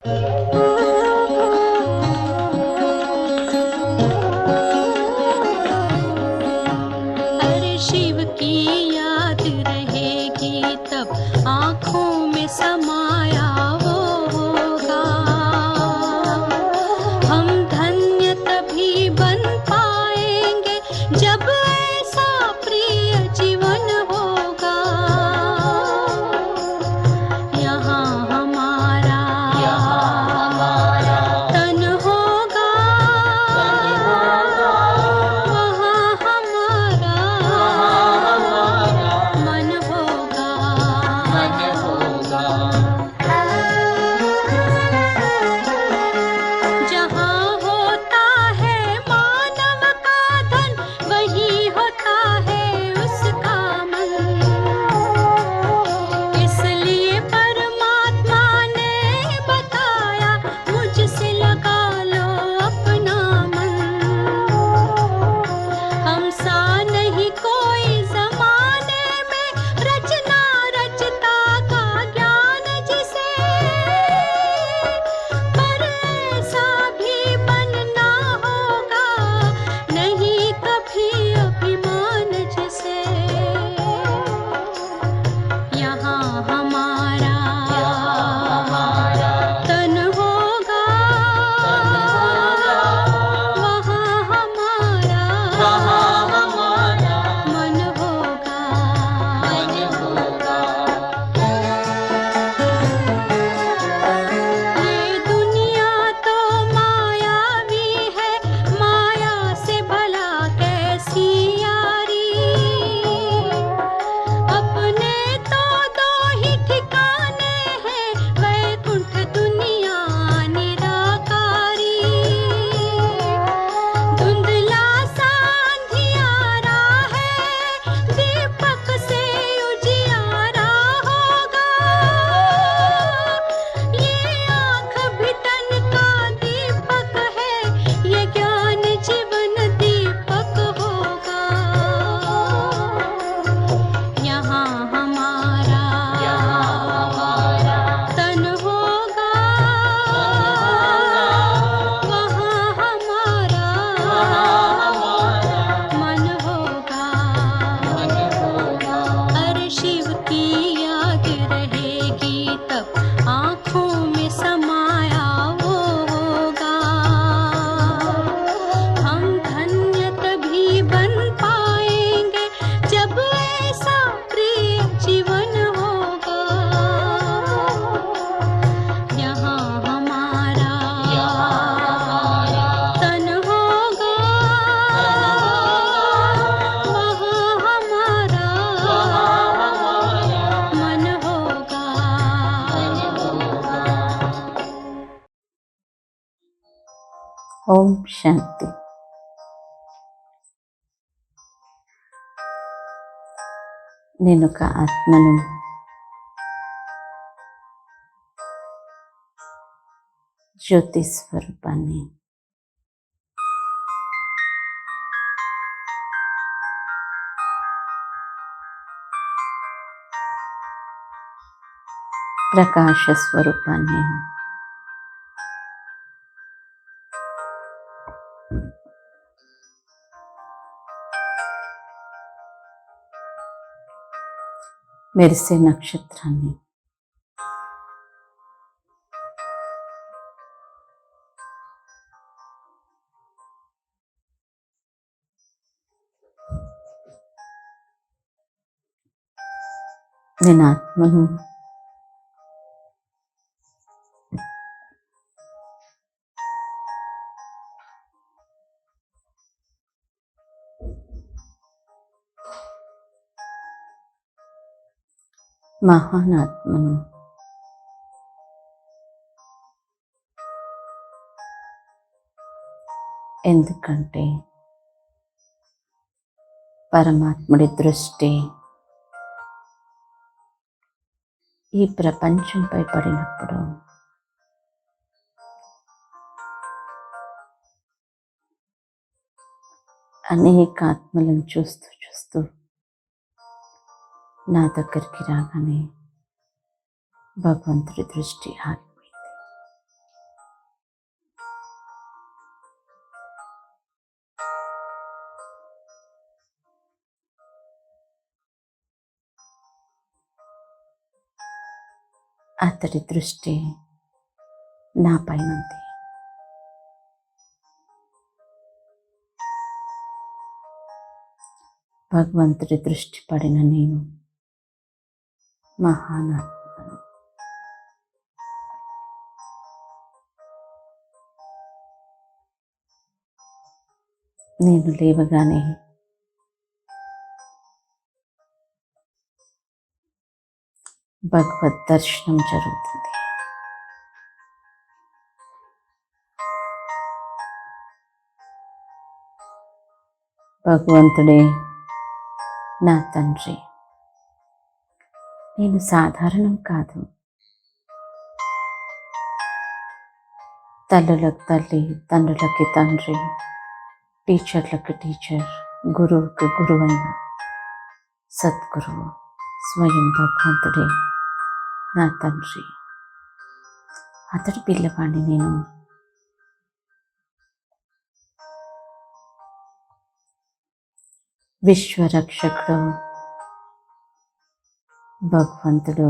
अरे शिव की याद रहेगी तब आँखों में समाया वो होगा। हम धन्य तभी बन पाएंगे जब ऐसा प्रिय जीवन होगा। यहाँ हमारा तन होगा, वहाँ हमारा मन होगा। जहाँ होता है मानव का धन, वहीं होता है उसका मन। इसलिए परमात्मा ने बताया, मुझसे लगा लो अपना मन। हम सा नहीं कोई जमाने में, रचना रचता का ज्ञान जिसे, पर ऐसा भी बनना होगा नहीं कभी अभिमान जिसे। यहाँ हमारा तन होगा, वहाँ हमारा मन होगा। ये दुनिया तो मायावी है, माया से भला कैसी यारी। अपने तो दो ही ठिकाने हैं, वैकुंठ दुनिया निराकारी। धुंधला सा अंधियारा है, दीपक से उजियारा होगा। ये आँख भी तन का दीपक है, ये ज्ञान जीवन दीपक होगा। यहाँ हमारा तन होगा, वहाँ हमारा मन होगा। अरे शिव की याद रहेगी तब आँखों में समाया वो होगा। हम धन्य तभी बन पाएंगे जब ऐसा प्रिय जीवन होगा। यहाँ हमारा तन होगा, वहाँ हमारा मन होगा। ओम शांति। నేను ఒక ఆత్మను. జ్యోతి స్వరూపాన్ని. ప్రకాశ స్వరూపాన్ని. మెరిసే నక్షత్రాన్ని. నేను ఆత్మను. మహానాత్మను. ఎందుకంటే పరమాత్ముడి దృష్టి ఈ ప్రపంచంపై పడినప్పుడు అనేక ఆత్మలను చూస్తూ చూస్తూ నా దగ్గరికి రాగానే భగవంతుడి దృష్టి ఆగిపోయింది. అతడి దృష్టి నాపై ఉంది. భగవంతుడి దృష్టి పడిన నేను మహానాత్మను. నేను లేవగానే భగవద్ దర్శనం జరుగుతుంది. భగవంతుడే నా తండ్రి. నేను సాధారణం కాదు. తల్లులకు తల్లి, తండ్రులకి తండ్రి, టీచర్లకు టీచర్, గురువుకు గురువైన సద్గురువు స్వయం భగవంతుడే నా తండ్రి. అతడి పిల్లవాడిని నేను. విశ్వరక్షకుడు భగవంతుడు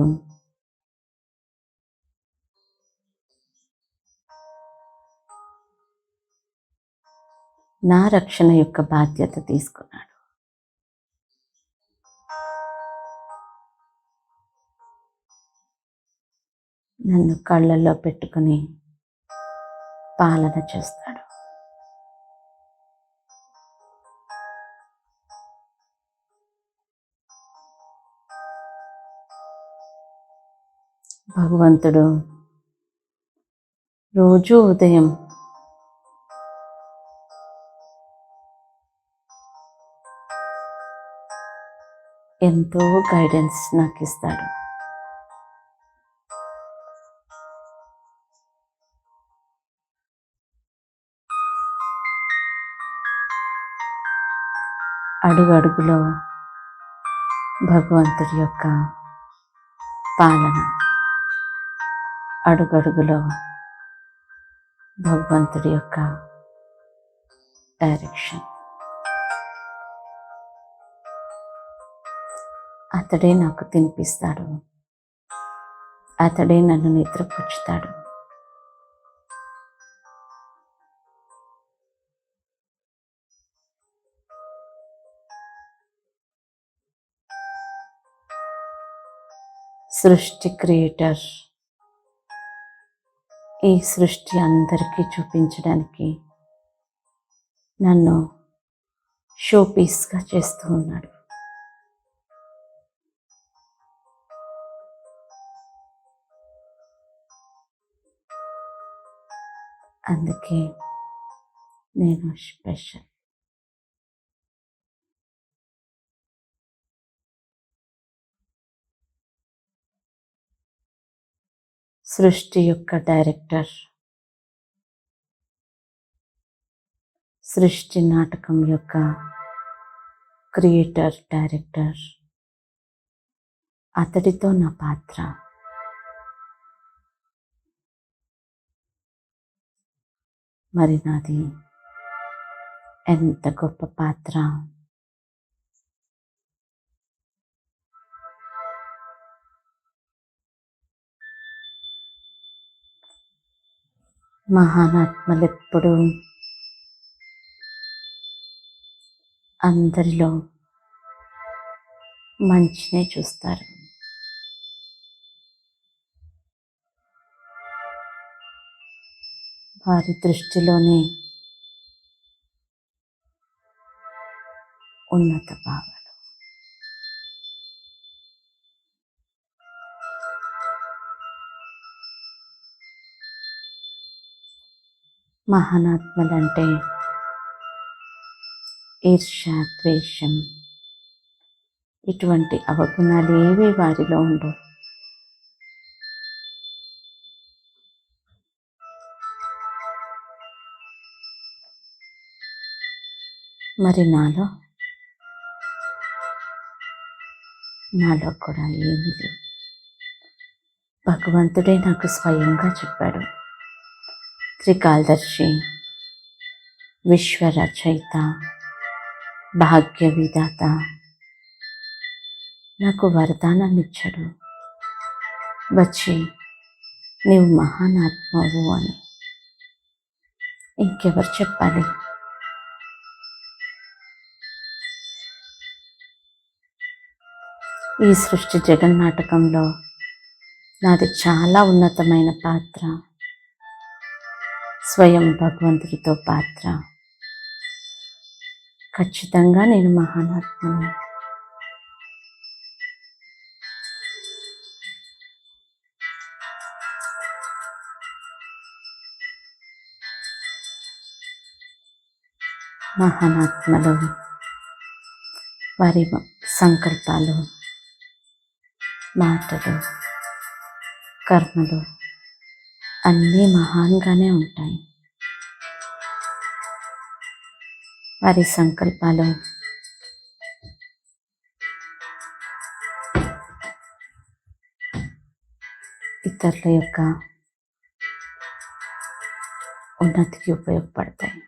నా రక్షణ యొక్క బాధ్యత తీసుకున్నాడు. నన్ను కళ్ళల్లో పెట్టుకుని పాలన చేస్తాడు. భగవంతుడు రోజు ఉదయం ఎంతో గైడెన్స్ నాకు ఇస్తాడు. అడుగడుగులో భగవంతుడి యొక్క పాలన, అడుగడుగులో భగవంతుడి యొక్క డైరెక్షన్. అతడే నాకు తినిపిస్తాడు, అతడే నన్ను నిద్రపుచ్చుతాడు. సృష్టి క్రియేటర్ ఈ సృష్టి అందరికీ చూపించడానికి నన్ను షోపీస్గా చేస్తూ ఉన్నాడు. అందుకే నేను స్పెషల్. సృష్టి యొక్క డైరెక్టర్, సృష్టి నాటకం యొక్క క్రియేటర్, డైరెక్టర్, అతడితో నా పాత్ర. మరి నాది ఎంత గొప్ప పాత్ర. మహానాత్మలెప్పుడు అందరిలో మంచినే చూస్తారు. వారి దృష్టిలోనే ఉన్నత భావాలు. మహానాత్మలంటే ఈర్ష్య, ద్వేషం ఇటువంటి అవగుణాలు ఏవి వారిలో ఉండవు. మరి నాలో కూడా ఏమీ లేవు. భగవంతుడే నాకు స్వయంగా చెప్పాడు. త్రికాలదర్శి, విశ్వరచయిత, భాగ్య విధాత నాకు వరదానాన్ని ఇచ్చాడు. వచ్చి నీవు మహానాత్మవు అని ఇంకెవరు చెప్పాలి? ఈ సృష్టి జగన్నాటకంలో నాది చాలా ఉన్నతమైన పాత్ర, స్వయం భగవంతుడితో పాత్ర. ఖచ్చితంగా నేను మహానాత్మని. మహానాత్మలు వారి సంకల్పాలు, మాటలు, కర్మలు అన్నీ మహాన్గానే ఉంటాయి. వారి సంకల్పాలు ఇతరుల యొక్క ఉన్నతికి ఉపయోగపడతాయి.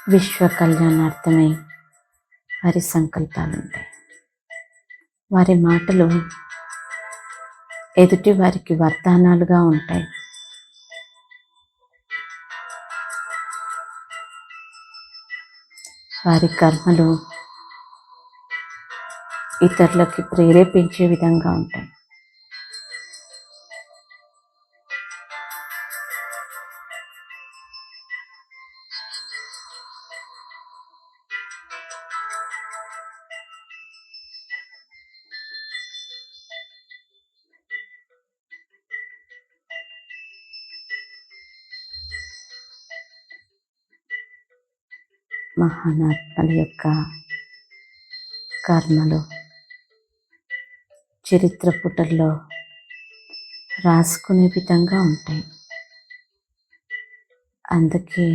విశ్వ కళ్యాణార్థమై వారి సంకల్పాలు ఉంటాయి. వారి మాటలు ఎదుటి వారికి వరదానాలుగా ఉంటాయి. వారి కర్మలు ఇతరులకి ప్రేరేపించే విధంగా ఉంటాయి. మహానాత్మల యొక్క కర్మలు చరిత్ర పుటల్లో రాసుకునే విధంగా ఉంటాయి. అందుకే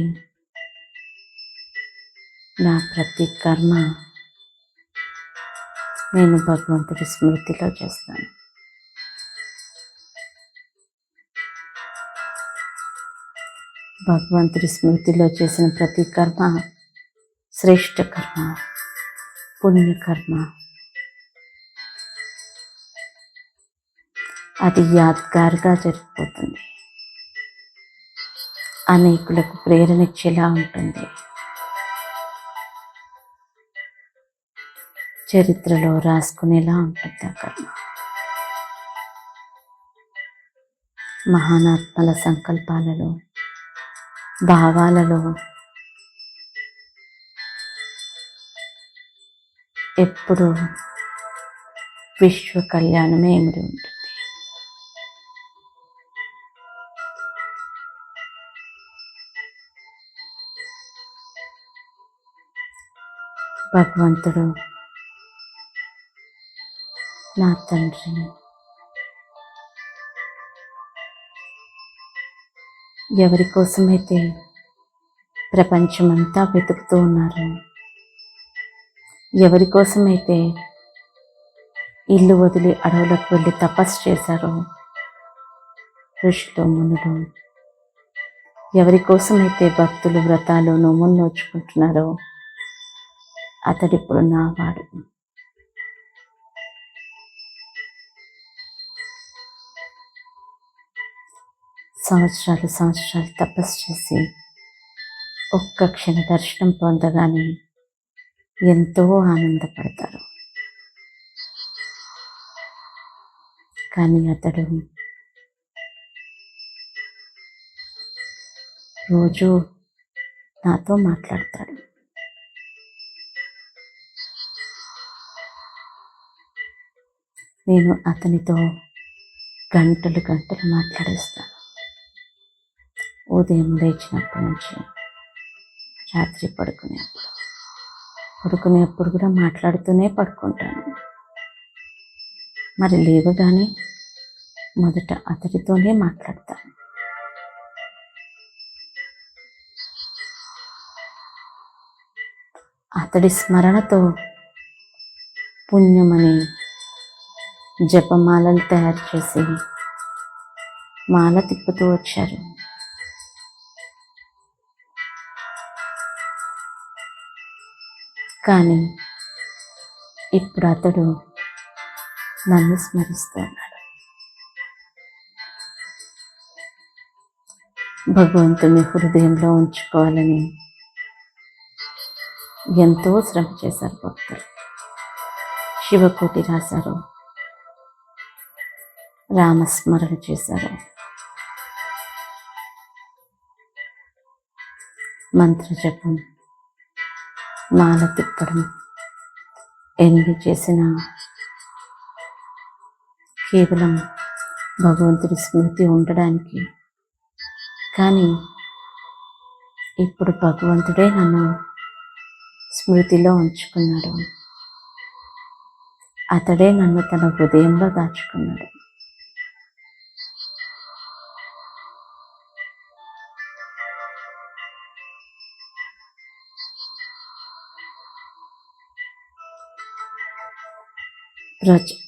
నా ప్రతి కర్మ నేను భగవంతుడి స్మృతిలో చేస్తాను. భగవంతుడి స్మృతిలో చేసిన ప్రతి కర్మ శ్రేష్ఠ కర్మ, పుణ్యకర్మ. అది యాద్గార్గా జరిగిపోతుంది. అనేకులకు ప్రేరణిచ్చేలా ఉంటుంది. చరిత్రలో రాసుకునేలా ఉంటుంది ఆ కర్మ. మహానాత్మల సంకల్పాలలో, భావాలలో ఎప్పుడు విశ్వ కళ్యాణమే ఇమిడి ఉంటుంది. భగవంతుడు నా తండ్రి. ఎవరి కోసమైతే ప్రపంచమంతా వెతుకుతూ ఉన్నారు, ఎవరి కోసమైతే ఇల్లు వదిలి అడవులకు వెళ్ళి తపస్సు చేశారో ఋషులు, మునులు, ఎవరి కోసమైతే భక్తులు వ్రతాలు నోములు నోచుకుంటున్నారో అతడిప్పుడు నావాడు. సంవత్సరాలు సంవత్సరాలు తపస్సు చేసి ఒక్క క్షణ దర్శనం పొందగానే ఎంతో ఆనందపడతారు. కానీ అతడు రోజు నాతో మాట్లాడతాడు. నేను అతనితో గంటలు గంటలు మాట్లాడేస్తాను. ఉదయం లేచినప్పటి నుంచి రాత్రి పడుకునేప్పుడు కూడా మాట్లాడుతూనే పడుకుంటాను. మరి లేవగానే మొదట అతడితోనే మాట్లాడతాను. అతడి స్మరణతో పుణ్యమని జపమాలలు తయారు చేసి మాల తిప్పుతూ వచ్చారు. కానీ ఇప్పుడు అతడు నన్ను స్మరిస్తూ ఉన్నాడు. భగవంతుని హృదయంలో ఉంచుకోవాలని ఎంతో శ్రమ చేశారు భక్తులు. శివకోటి రాశారు, రామస్మరణ చేశారు, మంత్రజపం, మాల తిప్పడం ఎన్ని చేసినా కేవలం భగవంతుడి స్మృతి ఉండడానికి. కానీ ఇప్పుడు భగవంతుడే నన్ను స్మృతిలో ఉంచుకున్నాడు. అతడే నన్ను తన హృదయంలో దాచుకున్నాడు.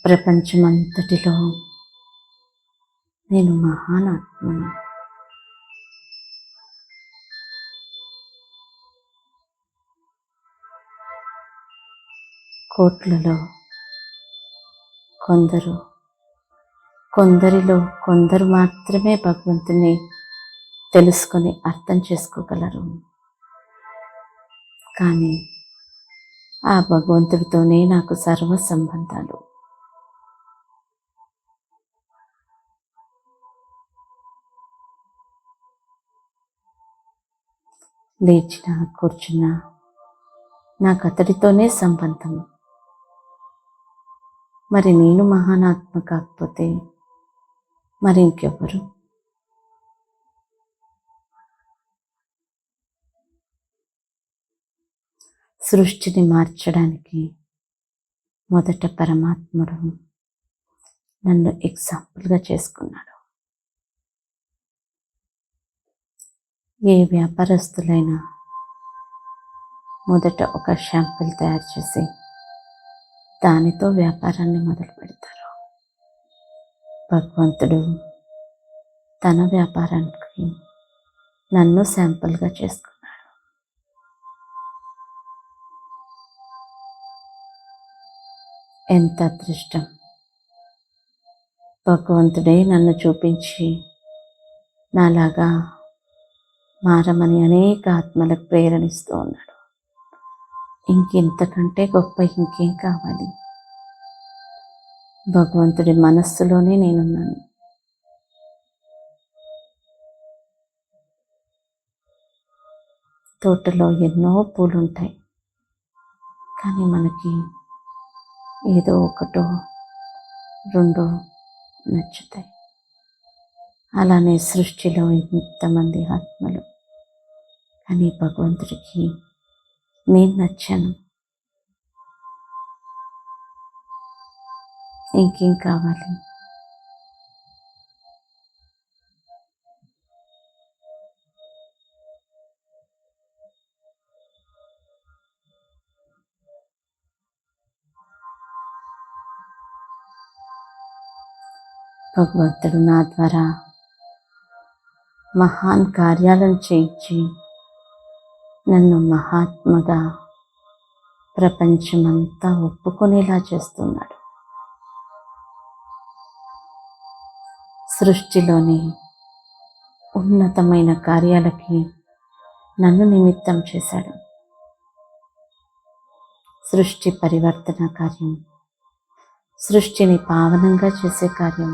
ప్రపంచమంతటిలో నేను మహానాత్మను. కోట్లలో కొందరిలో కొందరు మాత్రమే భగవంతుని తెలుసుకొని అర్థం చేసుకోగలరు. కానీ ఆ భగవంతుడితోనే నాకు సర్వ సంబంధాలు. లేచినా కూర్చున్నా నాకు అతడితోనే సంబంధం. మరి నేను మహానాత్మ కాకపోతే మరి ఇంకెవరు? సృష్టిని మార్చడానికి మొదట పరమాత్ముడు నన్ను ఎగ్జాంపుల్గా చేసుకున్నాడు. ఏ వ్యాపారస్తులైనా మొదట ఒక షాంపుల్ తయారు చేసి దానితో వ్యాపారాన్ని మొదలు పెడతారు. భగవంతుడు తన వ్యాపారానికి నన్ను శాంపుల్గా చేసుకున్నాడు. ఎంత అదృష్టం! భగవంతుడే నన్ను చూపించి నాలాగా మారమని అనేక ఆత్మలకు ప్రేరణిస్తూ ఉన్నాడు. ఇంకెంతకంటే గొప్ప ఇంకేం కావాలి? భగవంతుడి మనస్సులోనే నేనున్నాను. తోటలో ఎన్నో పూలుంటాయి, కానీ మనకి ఏదో ఒకటో రెండో నచ్చుతాయి. అలానే సృష్టిలో ఇంతమంది ఆత్మలు, కానీ భగవంతుడికి నేను నచ్చాను. ఇంకేం కావాలి? భగవంతుడు నా ద్వారా మహాన్ కార్యాలను చేయించి నన్ను మహాత్మగా ప్రపంచమంతా ఒప్పుకునేలా చేస్తున్నాడు. సృష్టిలోని ఉన్నతమైన కార్యాలకి నన్ను నిమిత్తం చేశాడు. సృష్టి పరివర్తన కార్యం, సృష్టిని పావనంగా చేసే కార్యం,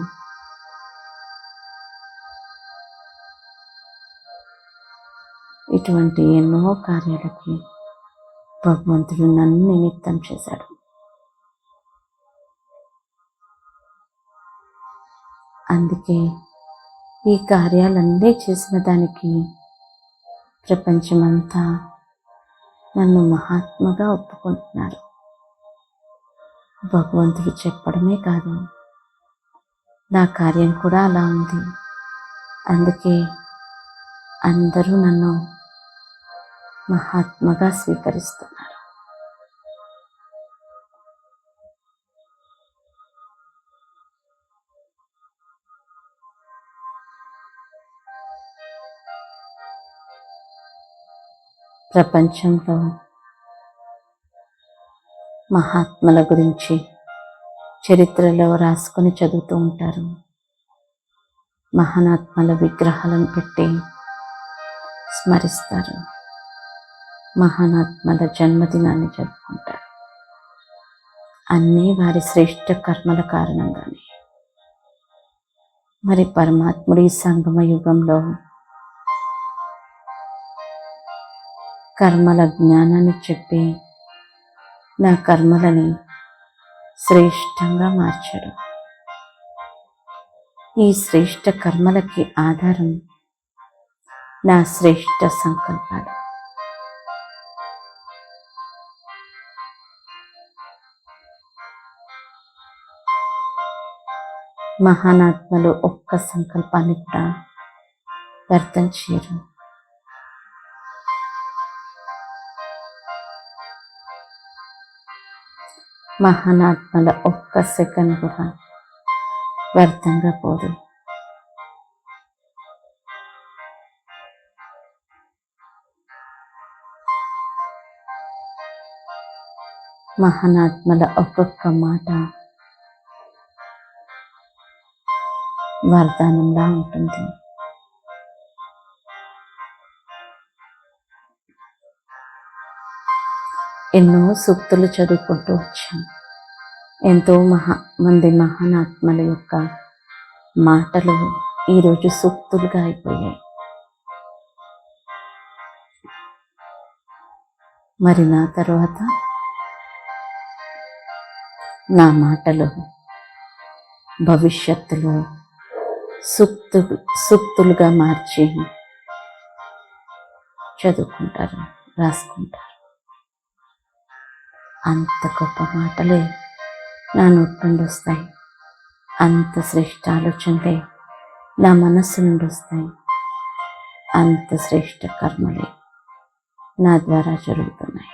ఇటువంటి ఎన్నో కార్యాలకి భగవంతుడు నన్ను నిమిత్తం చేశాడు. అందుకే ఈ కార్యాలన్నీ చేసిన దానికి ప్రపంచమంతా నన్ను మహాత్మగా ఒప్పుకుంటున్నారు. భగవంతుడు చెప్పడమే కాదు, నా కార్యం కూడా అలా ఉంది. అందుకే అందరూ నన్ను మహాత్మగా స్వీకరిస్తున్నారు. ప్రపంచంలో మహాత్ముల గురించి చరిత్రలో రాసుకొని చదువుతూ ఉంటారు. మహానాత్మల విగ్రహాలను పెట్టి స్మరిస్తారు, మహానాత్మల జన్మదినాన్ని జరుపుకుంటారు. అన్నీ వారి శ్రేష్ఠ కర్మల కారణంగానే. మరి పరమాత్ముడి ఈ సంగమ యుగంలో కర్మల జ్ఞానాన్ని చెప్పి నా కర్మలని శ్రేష్టంగా మార్చాడు. ఈ శ్రేష్ఠ కర్మలకి ఆధారం నా శ్రేష్ఠ సంకల్పాలు. మహానాత్మలు ఒక్క సంకల్పాన్ని కూడా వ్యర్థం చేయరు. మహానాత్మల ఒక్క సెకండ్ కూడా వ్యర్థంగా పోదు. మహానాత్మల ఒక్కొక్క మాట వరదానంలా ఉంటుంది. ఎన్నో సూక్తులు చదువుకుంటూ వచ్చాం. ఎంతో మంది మహానాత్మల యొక్క మాటలు ఈరోజు సూక్తులుగా అయిపోయాయి. మరి నా తర్వాత నా మాటలు భవిష్యత్తులో సూక్తులుగా మార్చి చదువుకుంటారు, రాసుకుంటారు. అంత గొప్ప మాటలే నా నోటి నుండి వస్తాయి. అంత శ్రేష్ఠ ఆలోచనలే నా మనస్సు నుండి వస్తాయి. అంత శ్రేష్ఠ కర్మలే నా ద్వారా జరుగుతున్నాయి.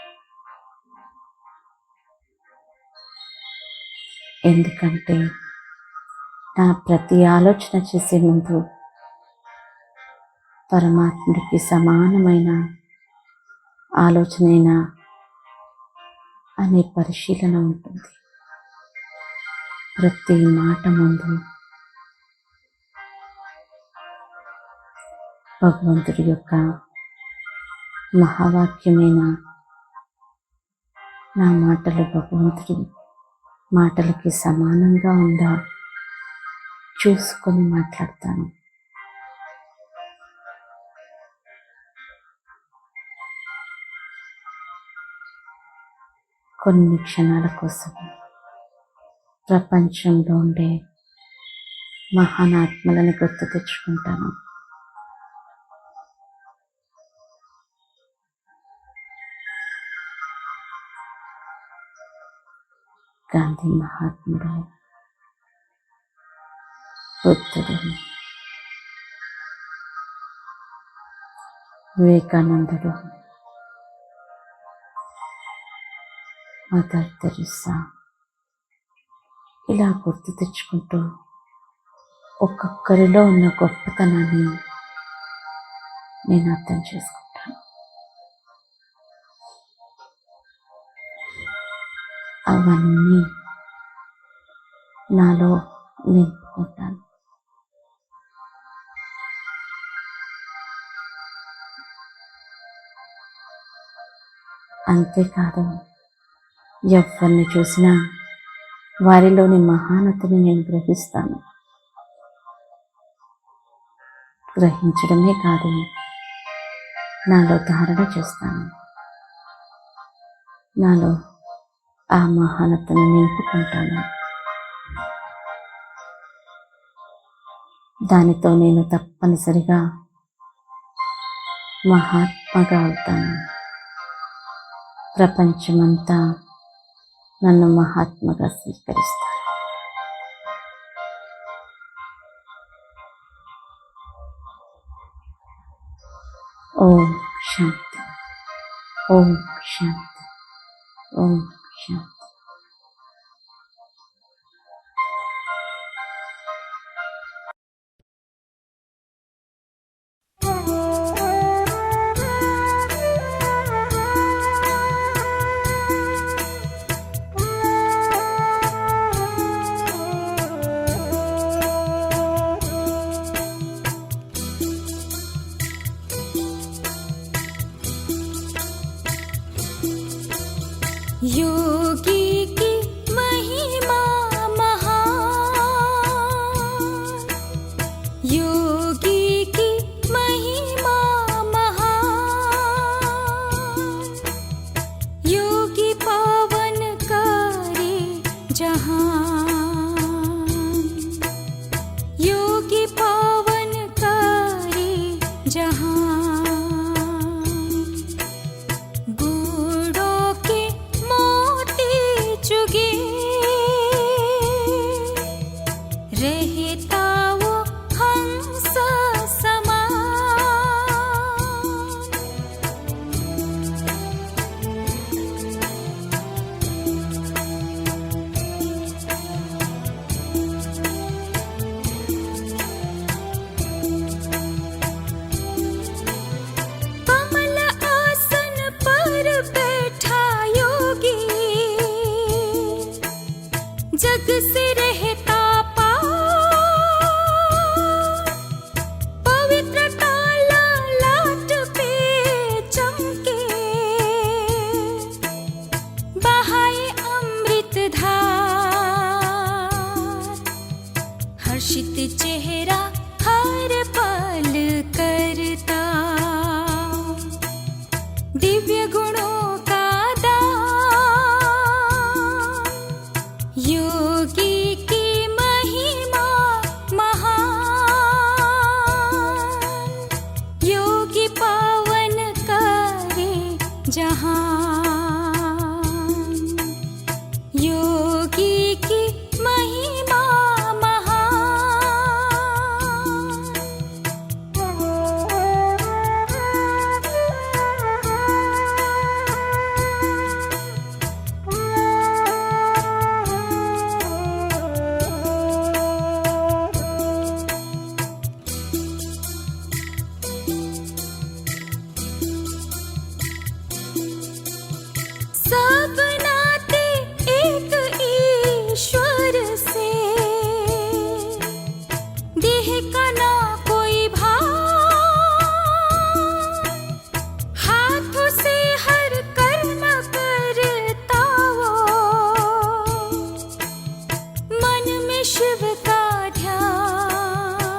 ఎందుకంటే నా ప్రతి ఆలోచన చేసే ముందు పరమాత్ముడికి సమానమైన ఆలోచనైనా అనే పరిశీలన ఉంటుంది. ప్రతి మాట ముందు భగవంతుడి యొక్క మహావాక్యమైన నా మాటలు భగవంతుడి మాటలకి సమానంగా ఉందా చూసుకొని మాట్లాడతాను. కొన్ని క్షణాల కోసం ప్రపంచంలో ఉండే మహానాత్మలను గుర్తు తెచ్చుకుంటాను. గాంధీ మహాత్ముడు, బుద్ధుడు, వివేకానందుడు, మదర్ తెరిసా, ఇలా గుర్తు తెచ్చుకుంటూ ఒక్కొక్కరిలో ఉన్న గొప్పతనాన్ని నేను అర్థం చేసుకుంటాను. అవన్నీ నాలో నింపుకుంటాను. అంతేకాదు, ఎవరిని చూసినా వారిలోని మహానతని నేను గ్రహిస్తాను. గ్రహించడమే కాదు, నాలో ధారణ చేస్తాను. నాలో ఆ మహానతను నింపుకుంటాను. దానితో నేను తప్పనిసరిగా మహాత్మగా అవుతాను. ప్రపంచమంతా నన్ను మహాత్మగా స్వీకరిస్తారు. ఓం శాంతి, ఓం శాంతి, ఓం శాంతి. रहता वो हंस समान। कमल आसन पर बैठा योगी, जग से रहता पार। पवित्रता लाट पे चमके, बहाए अमृत धार। हर्षित चेहरा हर पल करता, दिव्य गुणों का दान। योगी की महिमा महान, योगी पावन करे जहान। योगी की महिमा सब नाते एक ईश्वर से, देह का ना कोई भार। हाथों से हर कर्म करता वो, मन में शिव का ध्यान।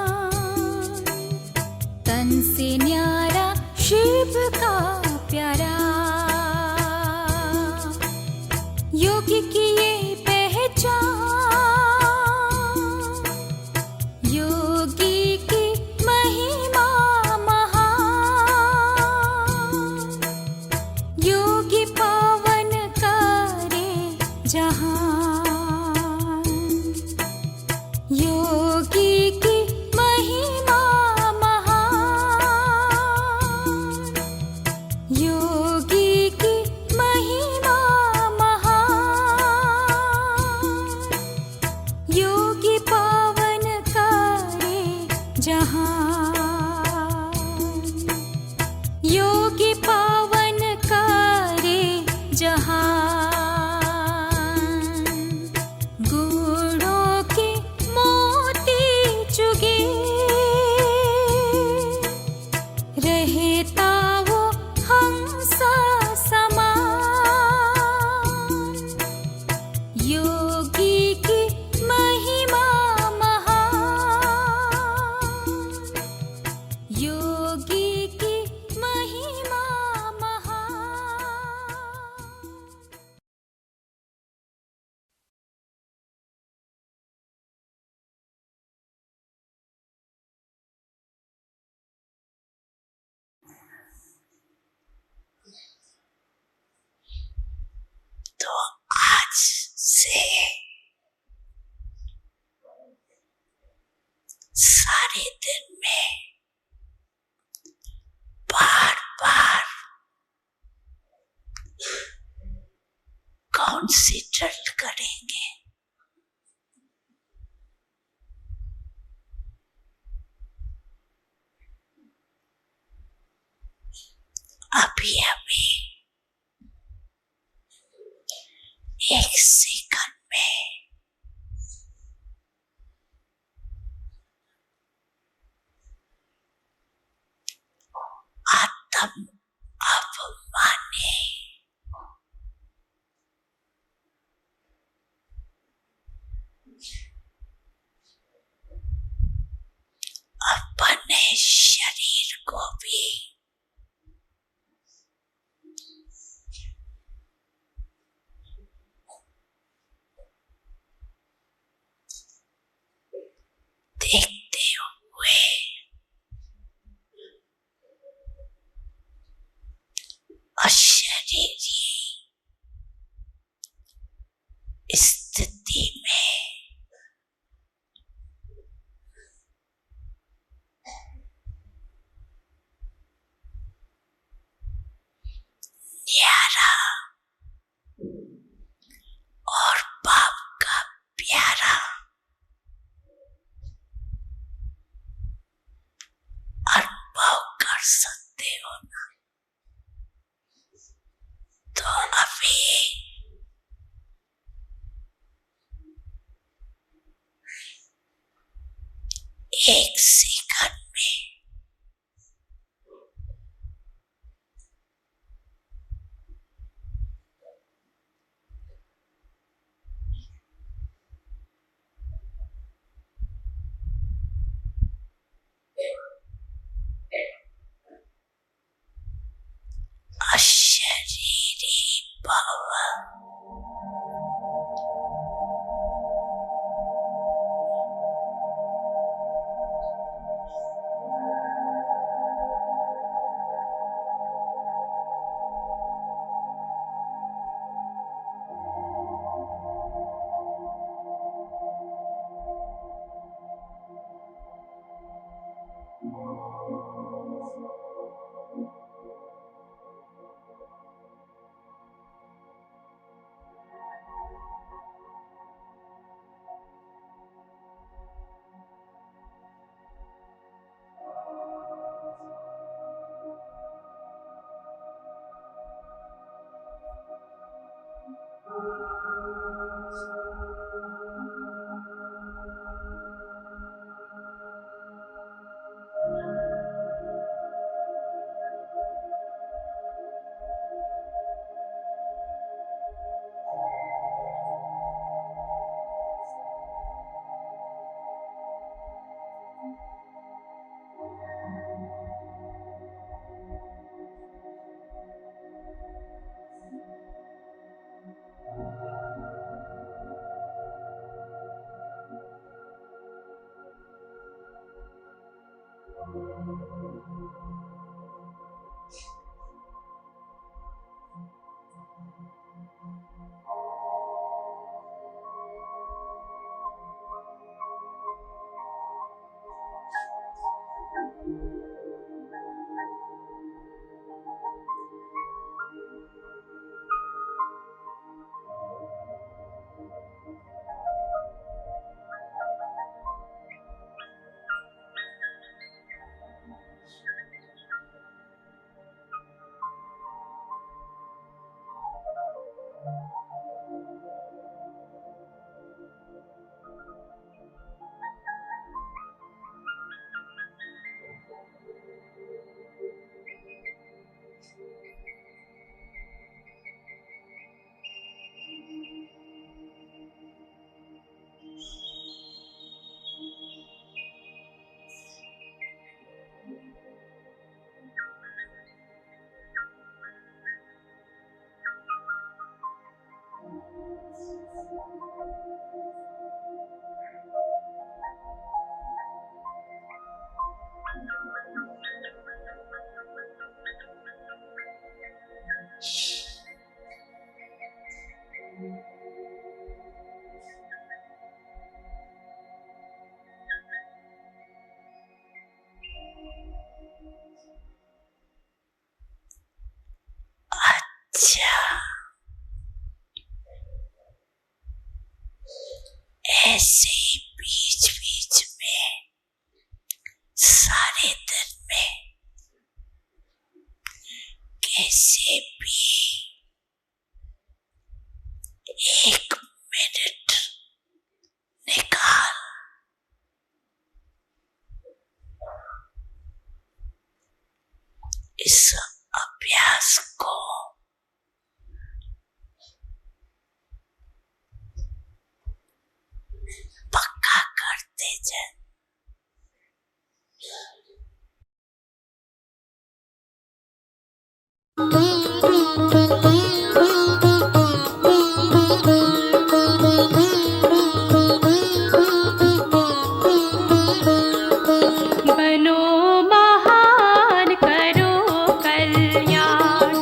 तन से न्यारा शिव का प्यारा, योगी की ये पहचान। योगी की महिमा महान, योगी पावन करे जहान। योगी की महिमा महान, योगी की महिमा महान। योगी पावन करे जहान। योगी पावन करे जहान। गुणों के मोती चुगे, रहता वो हंस समान। योगी की महिमा महान, योगी की महिमा महान। तो आज से सारे दिन में बार बार कंसीडर करेंगे। अभी अभी एक सेकंड में आत्म अभिमानी अपने शरीर को भी एक सेकंड में अशरीरी भव। ऐसे ही बीच बीच में सारे दिन में कैसे भी 1 मिनट निकाल इस अभ्यास को पक्का करते जाए। बनो महान करो कल्याण,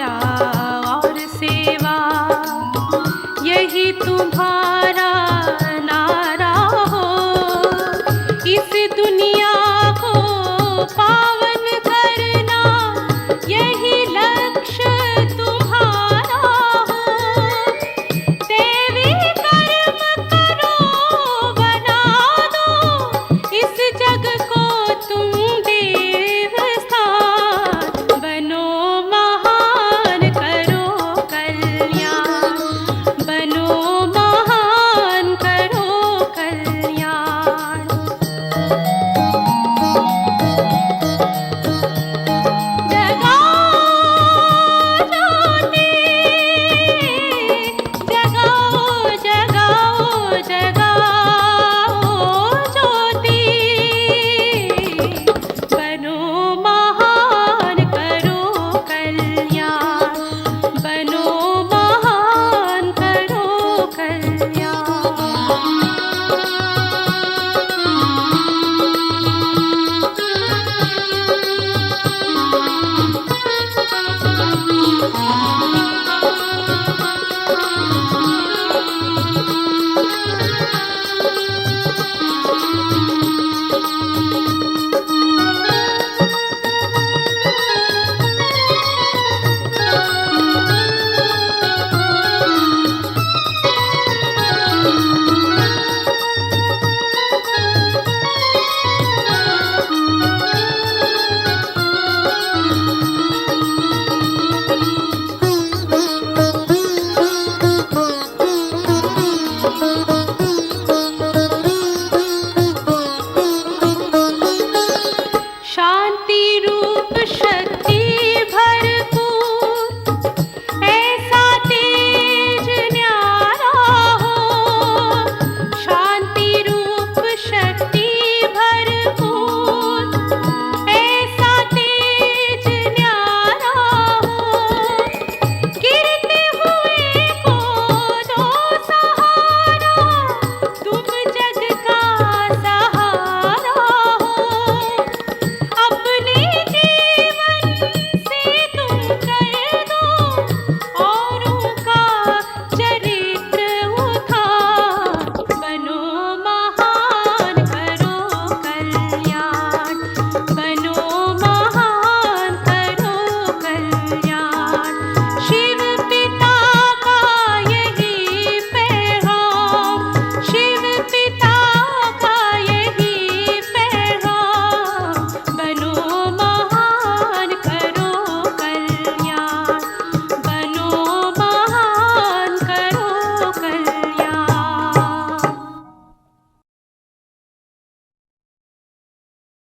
जा